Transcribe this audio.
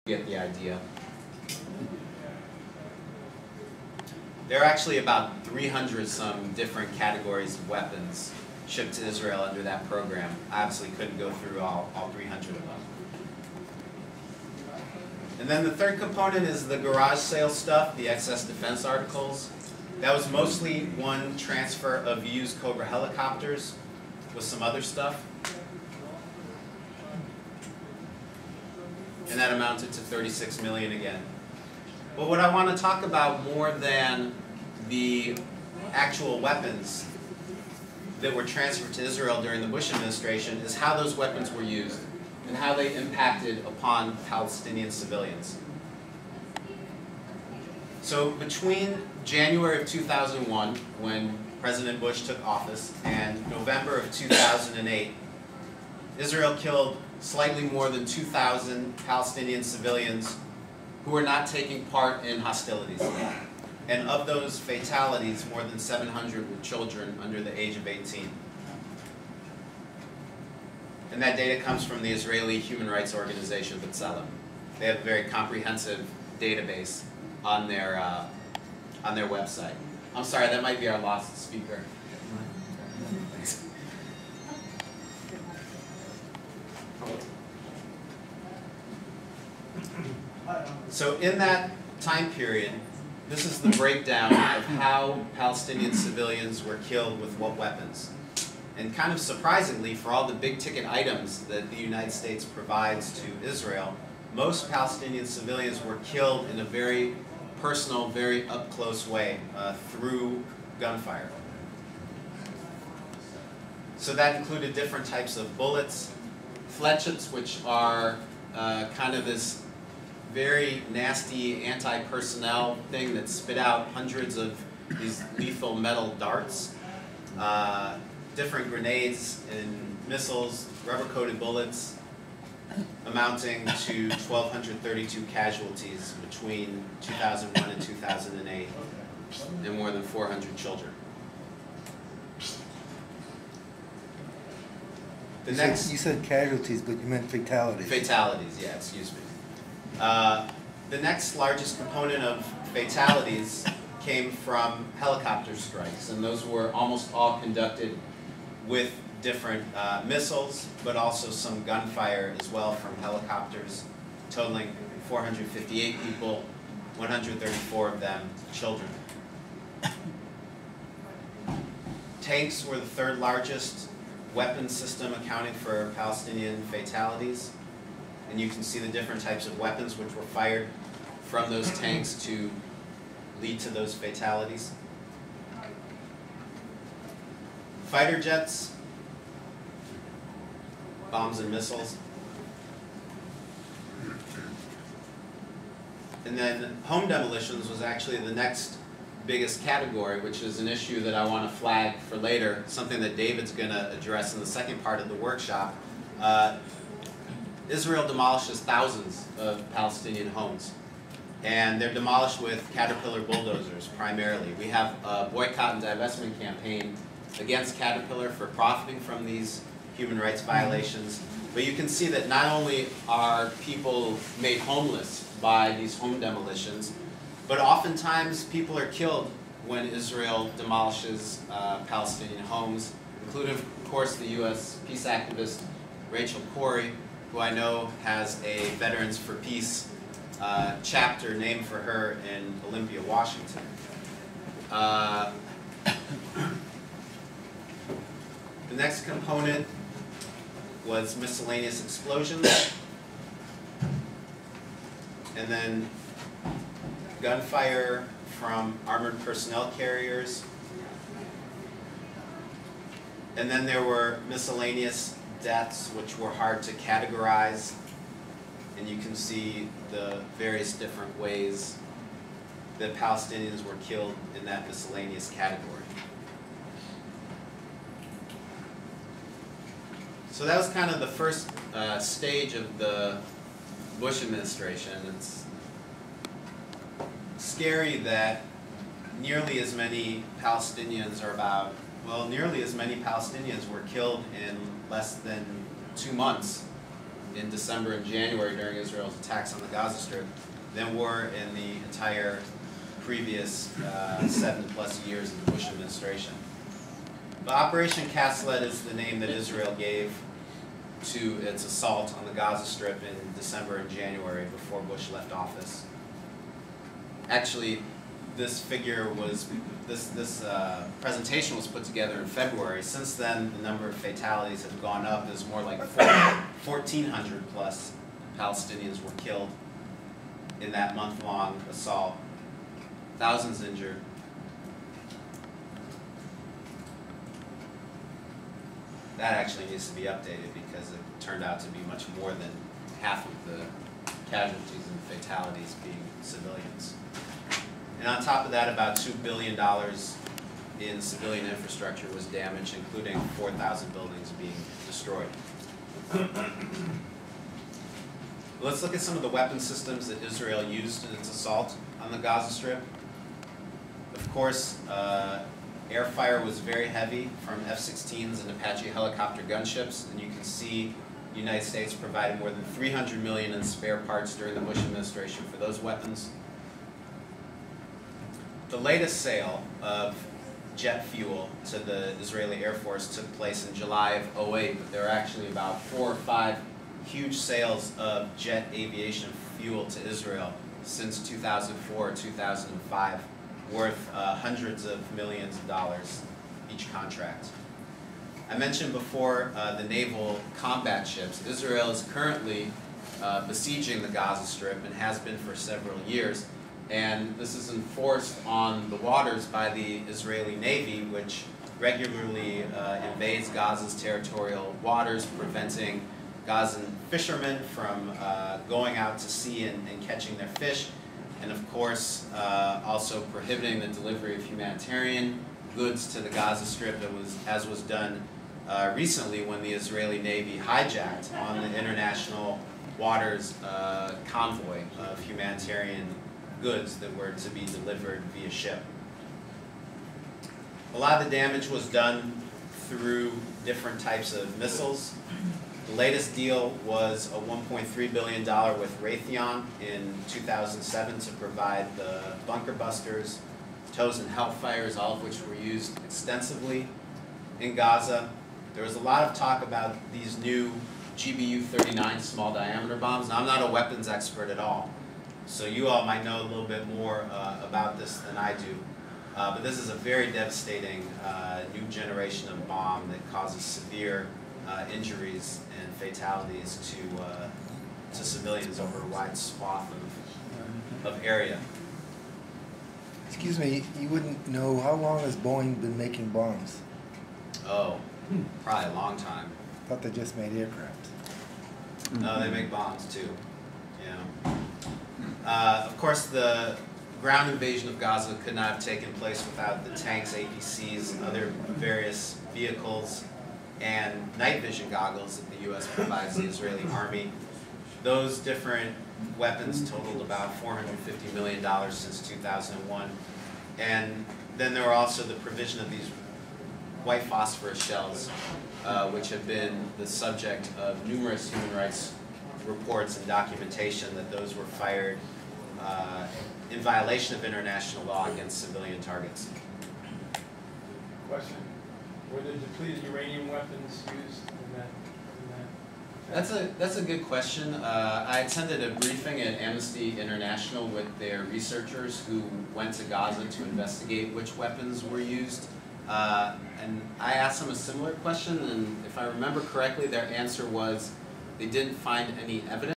Get the idea. There are actually about 300 some different categories of weapons shipped to Israel under that program. I obviously couldn't go through all 300 of them. And then the third component is the garage sale stuff, the excess defense articles. That was mostly one transfer of used Cobra helicopters with some other stuff. And that amounted to 36 million again. But what I want to talk about more than the actual weapons that were transferred to Israel during the Bush administration is how those weapons were used and how they impacted upon Palestinian civilians. So between January of 2001, when President Bush took office, and November of 2008, Israel killed slightly more than 2,000 Palestinian civilians who were not taking part in hostilities. And of those fatalities, more than 700 were children under the age of 18. And that data comes from the Israeli human rights organization, B'Tselem. They have a very comprehensive database on their website. I'm sorry, that might be our lost speaker. So in that time period, this is the breakdown of how Palestinian civilians were killed with what weapons. And kind of surprisingly, for all the big ticket items that the United States provides to Israel, most Palestinian civilians were killed in a very personal, very up-close way through gunfire. So that included different types of bullets, fletchets, which are kind of this very nasty anti-personnel thing that spit out hundreds of these lethal metal darts, different grenades and missiles, rubber-coated bullets, amounting to 1,232 casualties between 2001 and 2008, and more than 400 children. The next, you said casualties, but you meant fatalities. Fatalities, yeah, excuse me. The next largest component of fatalities came from helicopter strikes, and those were almost all conducted with different missiles, but also some gunfire as well from helicopters, totaling 458 people, 134 of them children. Tanks were the third largest weapon system accounting for Palestinian fatalities. And you can see the different types of weapons which were fired from those tanks to lead to those fatalities. Fighter jets, bombs and missiles. And then home demolitions was actually the next biggest category, which is an issue that I want to flag for later, something that David's going to address in the second part of the workshop. Israel demolishes thousands of Palestinian homes, and they're demolished with Caterpillar bulldozers primarily. We have a boycott and divestment campaign against Caterpillar for profiting from these human rights violations, but you can see that not only are people made homeless by these home demolitions, but oftentimes people are killed when Israel demolishes Palestinian homes, including, of course, the U.S. peace activist Rachel Corrie, who I know has a Veterans for Peace chapter named for her in Olympia, Washington. The next component was miscellaneous explosions, and then gunfire from armored personnel carriers, and then there were miscellaneous deaths which were hard to categorize, and you can see the various different ways that Palestinians were killed in that miscellaneous category. So that was kind of the first stage of the Bush administration. It's scary that nearly as many Palestinians nearly as many Palestinians were killed in less than 2 months in December and January during Israel's attacks on the Gaza Strip than were in the entire previous 7+ years of the Bush administration. But Operation Cast Lead is the name that Israel gave to its assault on the Gaza Strip in December and January before Bush left office. Actually, this presentation was put together in February. Since then, the number of fatalities have gone up. There's more like 1,400 plus Palestinians were killed in that month-long assault. Thousands injured. That actually needs to be updated because it turned out to be much more than half of the casualties and fatalities being civilians. And on top of that, about $2 billion in civilian infrastructure was damaged, including 4,000 buildings being destroyed. Let's look at some of the weapon systems that Israel used in its assault on the Gaza Strip. Of course, air fire was very heavy from F-16s and Apache helicopter gunships, and you can see the United States provided more than $300 million in spare parts during the Bush administration for those weapons. The latest sale of jet fuel to the Israeli Air Force took place in July of 2008, but there are actually about 4 or 5 huge sales of jet aviation fuel to Israel since 2004 or 2005, worth hundreds of millions of dollars each contract. I mentioned before the naval combat ships. Israel is currently besieging the Gaza Strip and has been for several years. And this is enforced on the waters by the Israeli Navy, which regularly invades Gaza's territorial waters, preventing Gazan fishermen from going out to sea and catching their fish, and of course also prohibiting the delivery of humanitarian goods to the Gaza Strip, as was done recently when the Israeli Navy hijacked on the international waters convoy of humanitarian goods that were to be delivered via ship. A lot of the damage was done through different types of missiles. The latest deal was a $1.3 billion with Raytheon in 2007 to provide the bunker busters, TOWs and Hellfires, all of which were used extensively in Gaza. There was a lot of talk about these new GBU-39 small diameter bombs. Now, I'm not a weapons expert at all, so you all might know a little bit more about this than I do. But this is a very devastating new generation of bomb that causes severe injuries and fatalities to civilians over a wide swath of area. Excuse me, you wouldn't know, how long has Boeing been making bombs? Oh, probably a long time. I thought they just made aircraft. No, they make bombs too. Yeah. Of course, the ground invasion of Gaza could not have taken place without the tanks, APCs, other various vehicles, and night vision goggles that the U.S. provides the Israeli army. Those different weapons totaled about $450 million since 2001. And then there were also the provision of these white phosphorus shells, which have been the subject of numerous human rights reports and documentation that those were fired in violation of international law against civilian targets. Question. Were the depleted uranium weapons used in that? That's a good question. I attended a briefing at Amnesty International with their researchers who went to Gaza to investigate which weapons were used. And I asked them a similar question, and if I remember correctly, their answer was they didn't find any evidence.